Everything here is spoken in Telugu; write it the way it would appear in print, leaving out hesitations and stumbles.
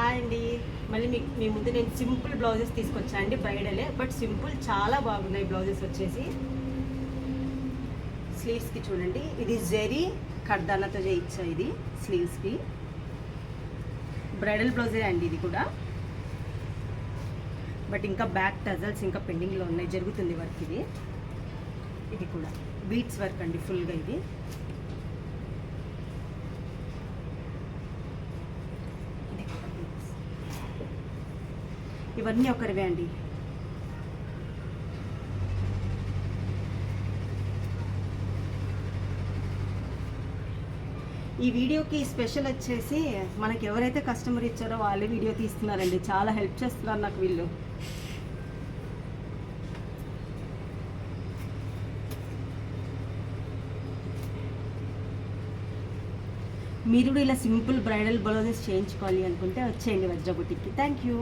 హాయ్ అండి. మళ్ళీ మీ ముందు నేను సింపుల్ బ్లౌజెస్ తీసుకొచ్చాను అండి, బ్రైడలే బట్ సింపుల్ చాలా బాగున్నాయి బ్లౌజెస్ వచ్చేసి. స్లీవ్స్కి చూడండి, ఇది జెరీ కర్దానాతో చేయించా. ఇది స్లీవ్స్కి బ్రైడల్ బ్లౌజే అండి ఇది కూడా, బట్ ఇంకా బ్యాక్ టజల్స్ ఇంకా పెండింగ్లో ఉన్నాయి, జరుగుతుంది వర్క్. ఇది కూడా బీట్స్ వర్క్ అండి ఫుల్గా. ఇవన్నీ ఒకరివే అండి. ఈ వీడియోకి స్పెషల్ వచ్చేసి మనకి ఎవరైతే కస్టమర్ ఇచ్చారో వాళ్ళే వీడియో తీస్తున్నారండి, చాలా హెల్ప్ చేస్తున్నారు నాకు వీళ్ళు. మీరు కూడా ఇలా సింపుల్ బ్రైడల్ బ్లౌజెస్ చేయించుకోవాలి అనుకుంటే వచ్చేయండి వజ్ర బుటిక్కి. Thank you.